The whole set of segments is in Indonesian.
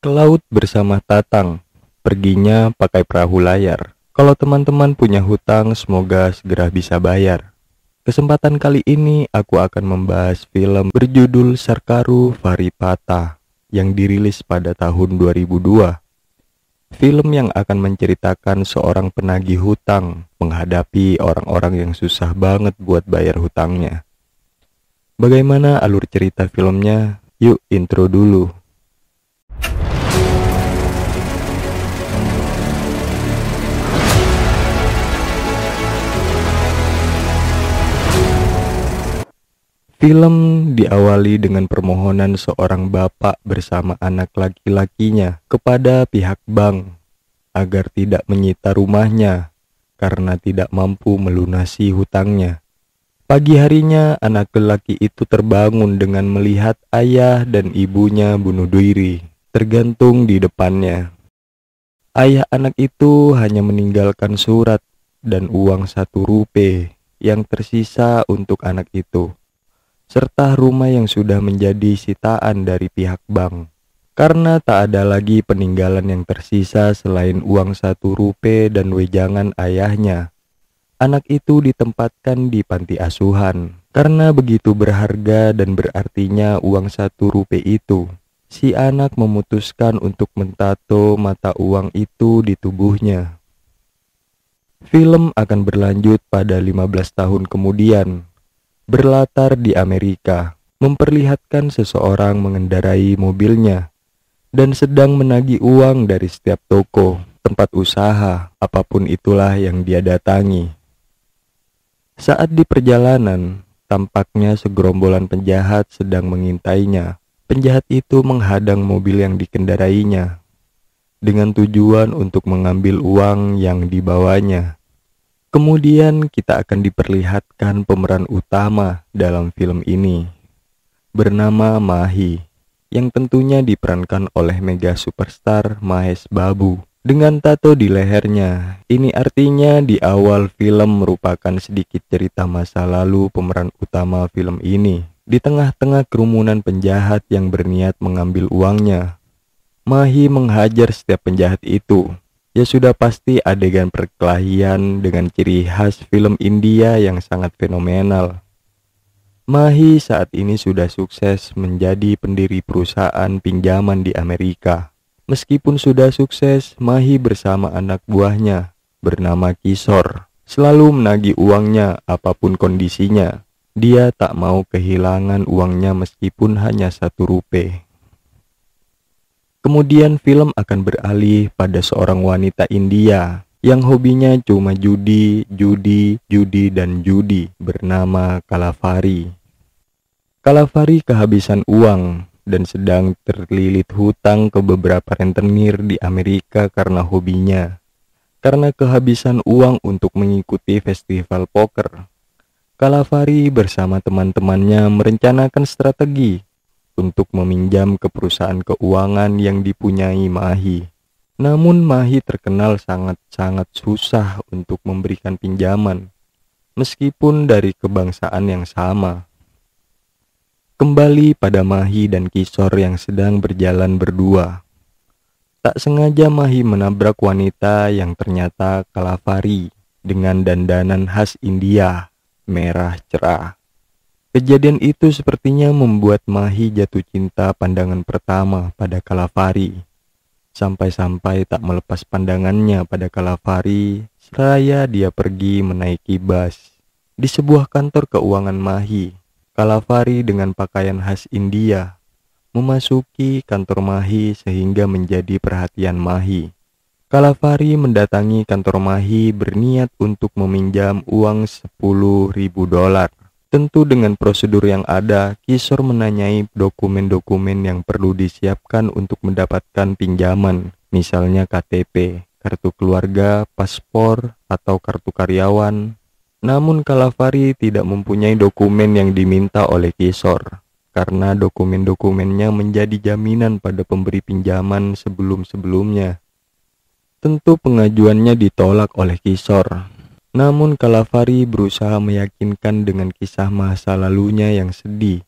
Ke laut bersama Tatang, perginya pakai perahu layar. Kalau teman-teman punya hutang, semoga segera bisa bayar. Kesempatan kali ini aku akan membahas film berjudul Sarkaru Varipata yang dirilis pada tahun 2002. Film yang akan menceritakan seorang penagih hutang menghadapi orang-orang yang susah banget buat bayar hutangnya. Bagaimana alur cerita filmnya? Yuk intro dulu. Film diawali dengan permohonan seorang bapak bersama anak laki-lakinya kepada pihak bank agar tidak menyita rumahnya karena tidak mampu melunasi hutangnya. Pagi harinya, anak lelaki itu terbangun dengan melihat ayah dan ibunya bunuh diri, tergantung di depannya. Ayah anak itu hanya meninggalkan surat dan uang 1 rupiah yang tersisa untuk anak itu, serta rumah yang sudah menjadi sitaan dari pihak bank. Karena tak ada lagi peninggalan yang tersisa selain uang 1 rupiah dan wejangan ayahnya, anak itu ditempatkan di panti asuhan. Karena begitu berharga dan berartinya uang 1 rupiah itu, si anak memutuskan untuk mentato mata uang itu di tubuhnya. Film akan berlanjut pada 15 tahun kemudian, berlatar di Amerika, memperlihatkan seseorang mengendarai mobilnya dan sedang menagih uang dari setiap toko, tempat usaha, apapun itulah yang dia datangi. Saat di perjalanan, tampaknya segerombolan penjahat sedang mengintainya. Penjahat itu menghadang mobil yang dikendarainya dengan tujuan untuk mengambil uang yang dibawanya. Kemudian kita akan diperlihatkan pemeran utama dalam film ini, bernama Mahi, yang tentunya diperankan oleh mega superstar Mahesh Babu dengan tato di lehernya. Ini artinya di awal film merupakan sedikit cerita masa lalu pemeran utama film ini. Di tengah-tengah kerumunan penjahat yang berniat mengambil uangnya, Mahi menghajar setiap penjahat itu. Ya sudah pasti adegan perkelahian dengan ciri khas film India yang sangat fenomenal. Mahi saat ini sudah sukses menjadi pendiri perusahaan pinjaman di Amerika. Meskipun sudah sukses, Mahi bersama anak buahnya bernama Kishore selalu menagih uangnya apapun kondisinya. Dia tak mau kehilangan uangnya meskipun hanya 1 rupiah. Kemudian film akan beralih pada seorang wanita India yang hobinya cuma judi, dan judi, bernama Kalavari. Kalavari kehabisan uang dan sedang terlilit hutang ke beberapa rentenir di Amerika karena hobinya. Karena kehabisan uang untuk mengikuti festival poker, Kalavari bersama teman-temannya merencanakan strategi untuk meminjam ke perusahaan keuangan yang dipunyai Mahi. Namun Mahi terkenal sangat-sangat susah untuk memberikan pinjaman, meskipun dari kebangsaan yang sama. Kembali pada Mahi dan Kishore yang sedang berjalan berdua. Tak sengaja Mahi menabrak wanita yang ternyata Kalavari dengan dandanan khas India, merah cerah. Kejadian itu sepertinya membuat Mahi jatuh cinta pandangan pertama pada Kalavari. Sampai-sampai tak melepas pandangannya pada Kalavari seraya dia pergi menaiki bus. Di sebuah kantor keuangan Mahi, Kalavari dengan pakaian khas India memasuki kantor Mahi sehingga menjadi perhatian Mahi. Kalavari mendatangi kantor Mahi berniat untuk meminjam uang $10.000. Tentu dengan prosedur yang ada, Kishore menanyai dokumen-dokumen yang perlu disiapkan untuk mendapatkan pinjaman, misalnya KTP, kartu keluarga, paspor, atau kartu karyawan. Namun Kalavari tidak mempunyai dokumen yang diminta oleh Kishore, karena dokumen-dokumennya menjadi jaminan pada pemberi pinjaman sebelum-sebelumnya. Tentu pengajuannya ditolak oleh Kishore. Namun Kalavari berusaha meyakinkan dengan kisah masa lalunya yang sedih,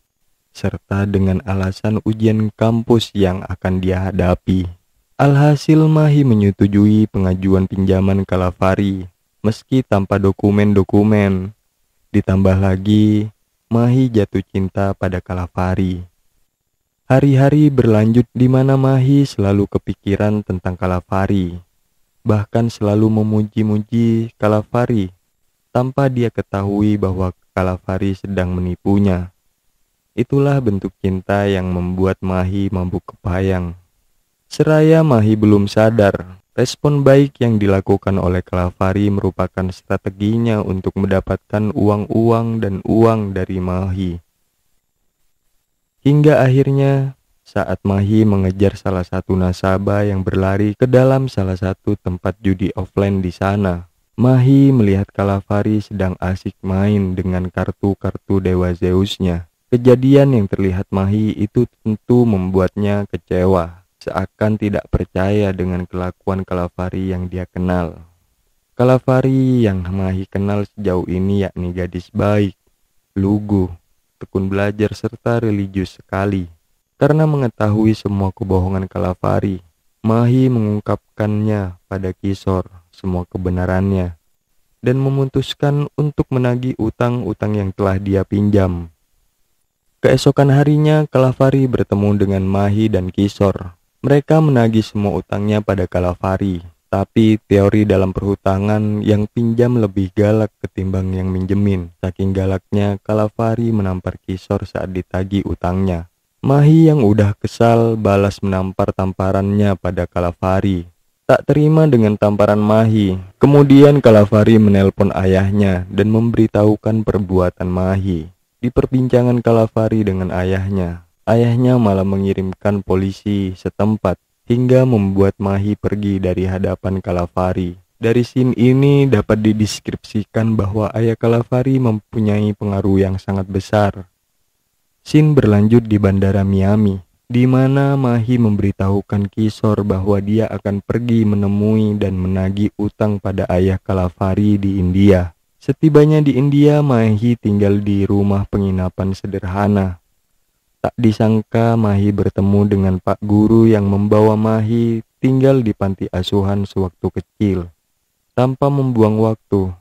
serta dengan alasan ujian kampus yang akan dia hadapi. Alhasil Mahi menyetujui pengajuan pinjaman Kalafari, meski tanpa dokumen-dokumen. Ditambah lagi, Mahi jatuh cinta pada Kalafari. Hari-hari berlanjut di mana Mahi selalu kepikiran tentang Kalafari, bahkan selalu memuji-muji Kalafari, tanpa dia ketahui bahwa Kalafari sedang menipunya. Itulah bentuk cinta yang membuat Mahi mabuk kepayang. Seraya Mahi belum sadar, respon baik yang dilakukan oleh Kalafari merupakan strateginya untuk mendapatkan uang-uang dan uang dari Mahi. Hingga akhirnya, saat Mahi mengejar salah satu nasabah yang berlari ke dalam salah satu tempat judi offline di sana, Mahi melihat Kalafari sedang asik main dengan kartu-kartu Dewa Zeusnya. Kejadian yang terlihat Mahi itu tentu membuatnya kecewa, seakan tidak percaya dengan kelakuan Kalafari yang dia kenal. Kalafari yang Mahi kenal sejauh ini yakni gadis baik, lugu, tekun belajar serta religius sekali. Karena mengetahui semua kebohongan Kalafari, Mahi mengungkapkannya pada Kisor semua kebenarannya dan memutuskan untuk menagih utang-utang yang telah dia pinjam. Keesokan harinya Kalafari bertemu dengan Mahi dan Kisor. Mereka menagih semua utangnya pada Kalafari, tapi teori dalam perhutangan yang pinjam lebih galak ketimbang yang minjemin. Saking galaknya, Kalafari menampar Kisor saat ditagih utangnya. Mahi yang udah kesal balas menampar tamparannya pada Kalafari. Tak terima dengan tamparan Mahi, kemudian Kalafari menelpon ayahnya dan memberitahukan perbuatan Mahi. Di perbincangan Kalafari dengan ayahnya malah mengirimkan polisi setempat hingga membuat Mahi pergi dari hadapan Kalafari. Dari scene ini dapat dideskripsikan bahwa ayah Kalafari mempunyai pengaruh yang sangat besar. Scene berlanjut di Bandara Miami, di mana Mahi memberitahukan Kisor bahwa dia akan pergi menemui dan menagih utang pada ayah Kalafari di India. Setibanya di India, Mahi tinggal di rumah penginapan sederhana. Tak disangka Mahi bertemu dengan Pak Guru yang membawa Mahi tinggal di panti asuhan sewaktu kecil. Tanpa membuang waktu,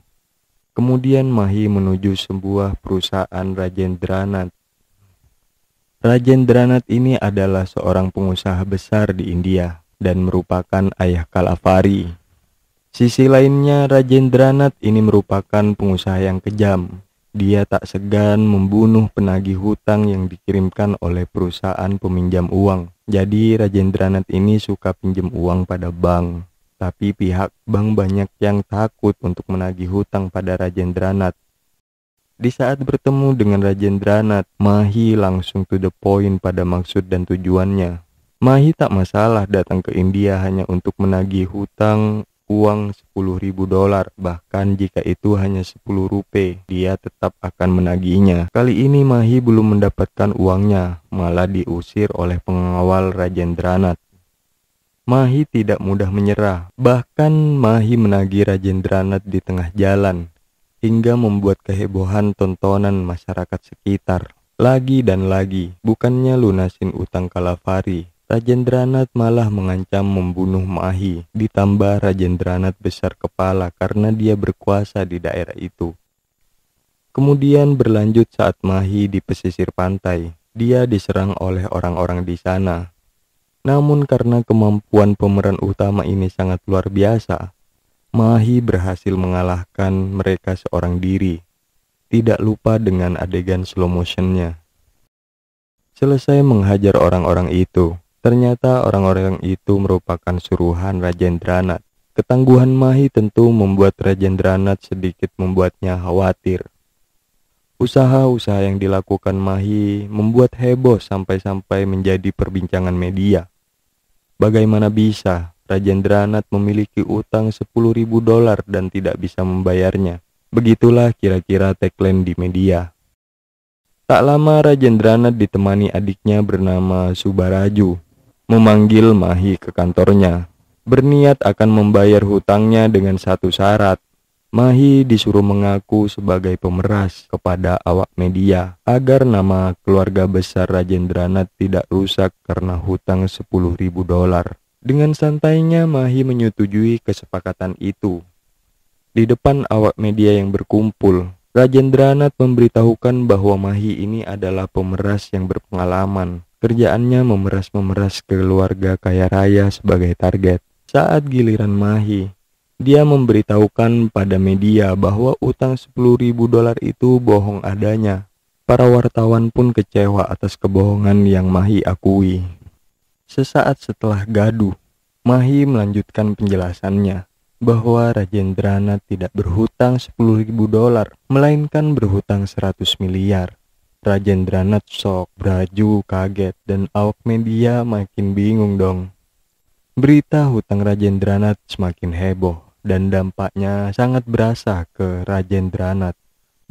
kemudian Mahi menuju sebuah perusahaan Rajendranat. Rajendranat ini adalah seorang pengusaha besar di India dan merupakan ayah Kalafari. Sisi lainnya, Rajendranat ini merupakan pengusaha yang kejam. Dia tak segan membunuh penagih hutang yang dikirimkan oleh perusahaan peminjam uang. Jadi Rajendranat ini suka pinjam uang pada bank. Tapi pihak bank banyak yang takut untuk menagih hutang pada Rajendranat. Di saat bertemu dengan Rajendranat, Mahi langsung to the point pada maksud dan tujuannya. Mahi tak masalah datang ke India hanya untuk menagih hutang uang $10.000, bahkan jika itu hanya 10 rupiah, dia tetap akan menagihnya. Kali ini Mahi belum mendapatkan uangnya, malah diusir oleh pengawal Rajendranat. Mahi tidak mudah menyerah, bahkan Mahi menagih Rajendranat di tengah jalan, hingga membuat kehebohan tontonan masyarakat sekitar. Lagi dan lagi, bukannya lunasin utang Kalafari, Rajendranat malah mengancam membunuh Mahi. Ditambah Rajendranat besar kepala karena dia berkuasa di daerah itu. Kemudian berlanjut saat Mahi di pesisir pantai. Dia diserang oleh orang-orang di sana. Namun karena kemampuan pemeran utama ini sangat luar biasa, Mahi berhasil mengalahkan mereka seorang diri. Tidak lupa dengan adegan slow motionnya. Selesai menghajar orang-orang itu, ternyata orang-orang itu merupakan suruhan Rajendranat. Ketangguhan Mahi tentu membuat Rajendranat sedikit membuatnya khawatir. Usaha-usaha yang dilakukan Mahi membuat heboh sampai-sampai menjadi perbincangan media. Bagaimana bisa Rajendranat memiliki utang $10.000 dan tidak bisa membayarnya? Begitulah kira-kira tagline di media. Tak lama Rajendranat ditemani adiknya bernama Subaraju memanggil Mahi ke kantornya, berniat akan membayar hutangnya dengan satu syarat. Mahi disuruh mengaku sebagai pemeras kepada awak media agar nama keluarga besar Rajendranat tidak rusak karena hutang $10.000. Dengan santainya Mahi menyetujui kesepakatan itu. Di depan awak media yang berkumpul, Rajendranat memberitahukan bahwa Mahi ini adalah pemeras yang berpengalaman. Kerjaannya memeras-memeras keluarga kaya raya sebagai target. Saat giliran Mahi, dia memberitahukan pada media bahwa utang $10.000 itu bohong adanya. Para wartawan pun kecewa atas kebohongan yang Mahi akui. Sesaat setelah gaduh, Mahi melanjutkan penjelasannya bahwa Rajendranat tidak berhutang $10.000, melainkan berhutang 100 miliar. Rajendranat shock, Braju kaget, dan awak media makin bingung dong. Berita hutang Rajendranat semakin heboh dan dampaknya sangat berasa ke Rajendranat.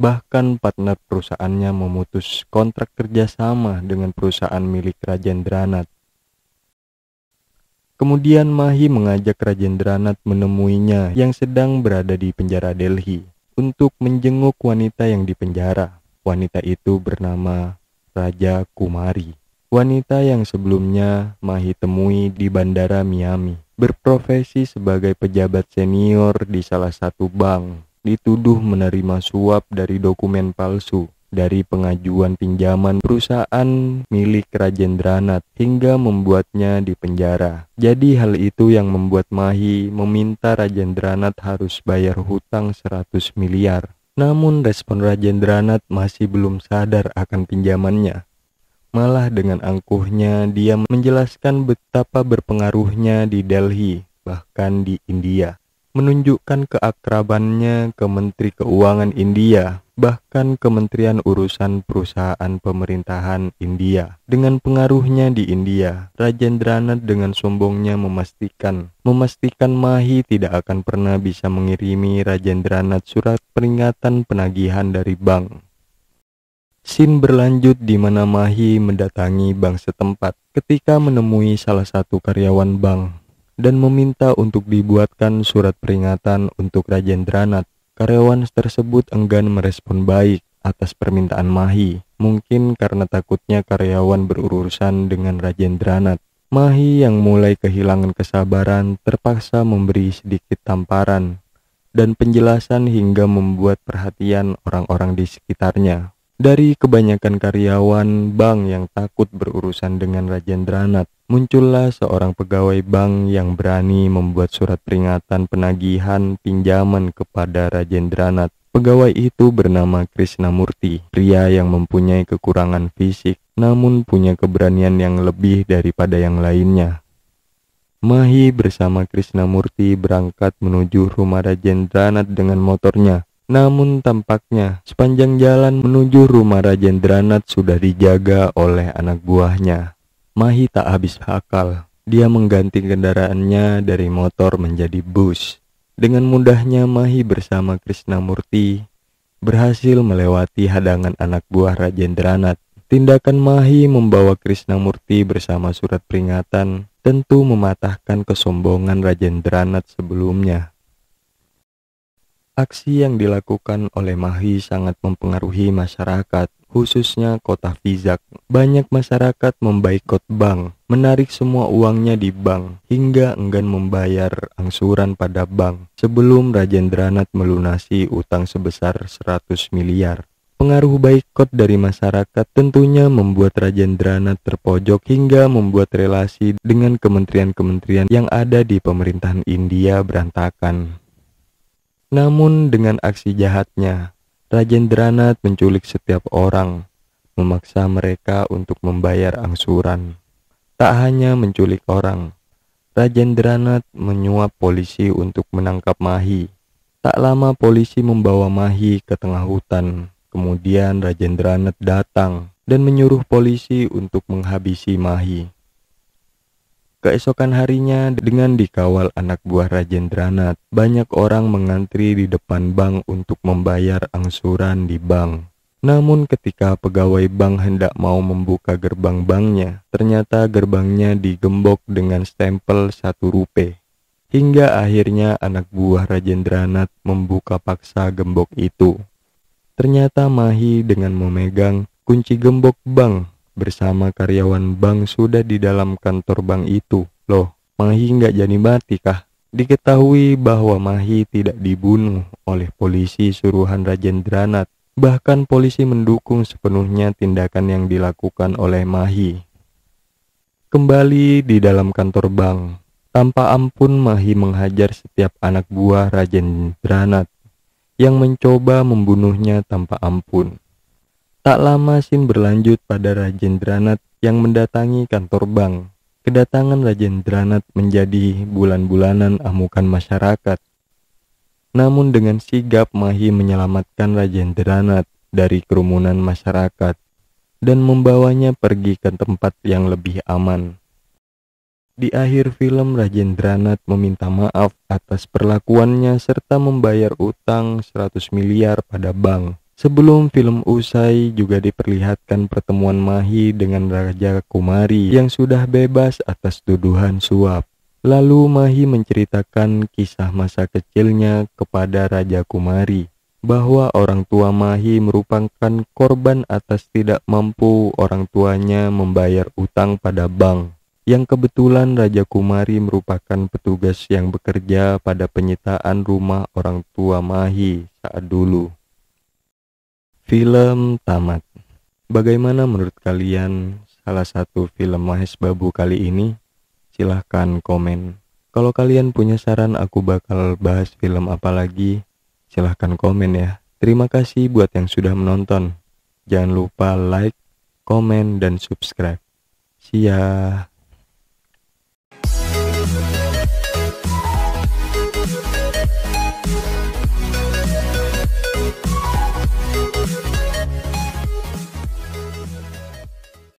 Bahkan partner perusahaannya memutus kontrak kerjasama dengan perusahaan milik Rajendranat. Kemudian Mahi mengajak Rajendranat menemuinya yang sedang berada di penjara Delhi untuk menjenguk wanita yang dipenjara. Wanita itu bernama Raja Kumari. Wanita yang sebelumnya Mahi temui di Bandara Miami, berprofesi sebagai pejabat senior di salah satu bank, dituduh menerima suap dari dokumen palsu dari pengajuan pinjaman perusahaan milik Rajendranat hingga membuatnya dipenjara. Jadi hal itu yang membuat Mahi meminta Rajendranat harus bayar hutang 100 miliar. Namun respon Rajendranat masih belum sadar akan pinjamannya. Malah dengan angkuhnya dia menjelaskan betapa berpengaruhnya di Delhi, bahkan di India. Menunjukkan keakrabannya ke Menteri Keuangan India, bahkan Kementerian Urusan Perusahaan Pemerintahan India. Dengan pengaruhnya di India, Rajendranat dengan sombongnya memastikan Mahi tidak akan pernah bisa mengirimi Rajendranat surat peringatan penagihan dari bank. Scene berlanjut di mana Mahi mendatangi bank setempat ketika menemui salah satu karyawan bank dan meminta untuk dibuatkan surat peringatan untuk Rajendranat. Karyawan tersebut enggan merespon baik atas permintaan Mahi, mungkin karena takutnya karyawan berurusan dengan Rajendranat. Mahi yang mulai kehilangan kesabaran terpaksa memberi sedikit tamparan dan penjelasan hingga membuat perhatian orang-orang di sekitarnya. Dari kebanyakan karyawan bank yang takut berurusan dengan Rajendranat, muncullah seorang pegawai bank yang berani membuat surat peringatan penagihan pinjaman kepada Rajendranat. Pegawai itu bernama Krishnamurti, pria yang mempunyai kekurangan fisik, namun punya keberanian yang lebih daripada yang lainnya. Mahi bersama Krishnamurti berangkat menuju rumah Rajendranat dengan motornya. Namun tampaknya sepanjang jalan menuju rumah Rajendranat sudah dijaga oleh anak buahnya. Mahi tak habis akal. Dia mengganti kendaraannya dari motor menjadi bus. Dengan mudahnya Mahi bersama Krishnamurti berhasil melewati hadangan anak buah Rajendranat. Tindakan Mahi membawa Krishnamurti bersama surat peringatan tentu mematahkan kesombongan Rajendranat sebelumnya. Aksi yang dilakukan oleh Mahi sangat mempengaruhi masyarakat, khususnya kota Vizag. Banyak masyarakat memboikot bank, menarik semua uangnya di bank, hingga enggan membayar angsuran pada bank sebelum Rajendranat melunasi utang sebesar 100 miliar. Pengaruh boikot dari masyarakat tentunya membuat Rajendranat terpojok hingga membuat relasi dengan kementerian-kementerian yang ada di pemerintahan India berantakan. Namun dengan aksi jahatnya, Rajendranat menculik setiap orang, memaksa mereka untuk membayar angsuran. Tak hanya menculik orang, Rajendranat menyuap polisi untuk menangkap Mahi. Tak lama polisi membawa Mahi ke tengah hutan. Kemudian Rajendranat datang dan menyuruh polisi untuk menghabisi Mahi. Keesokan harinya dengan dikawal anak buah Rajendranat, banyak orang mengantri di depan bank untuk membayar angsuran di bank. Namun ketika pegawai bank hendak mau membuka gerbang banknya, ternyata gerbangnya digembok dengan stempel 1 rupiah. hingga akhirnya anak buah Rajendranat membuka paksa gembok itu. Ternyata Mahi dengan memegang kunci gembok bank bersama karyawan bank sudah di dalam kantor bank itu. Loh, Mahi nggak jadi mati kah? Diketahui bahwa Mahi tidak dibunuh oleh polisi suruhan Rajendranat. Bahkan polisi mendukung sepenuhnya tindakan yang dilakukan oleh Mahi. Kembali di dalam kantor bank, tanpa ampun Mahi menghajar setiap anak buah Rajendranat yang mencoba membunuhnya tanpa ampun. Tak lama scene berlanjut pada Rajendranat yang mendatangi kantor bank. Kedatangan Rajendranat menjadi bulan-bulanan amukan masyarakat. Namun dengan sigap Mahi menyelamatkan Rajendranat dari kerumunan masyarakat dan membawanya pergi ke tempat yang lebih aman. Di akhir film, Rajendranat meminta maaf atas perlakuannya serta membayar utang 100 miliar pada bank. Sebelum film usai juga diperlihatkan pertemuan Mahi dengan Raja Kumari yang sudah bebas atas tuduhan suap. Lalu Mahi menceritakan kisah masa kecilnya kepada Raja Kumari, bahwa orang tua Mahi merupakan korban atas tidak mampu orang tuanya membayar utang pada bank. Yang kebetulan Raja Kumari merupakan petugas yang bekerja pada penyitaan rumah orang tua Mahi saat dulu. Film tamat. Bagaimana menurut kalian salah satu film Mahes Babu kali ini? Silahkan komen. Kalau kalian punya saran aku bakal bahas film apa lagi, silahkan komen ya. Terima kasih buat yang sudah menonton. Jangan lupa like, komen, dan subscribe. See ya.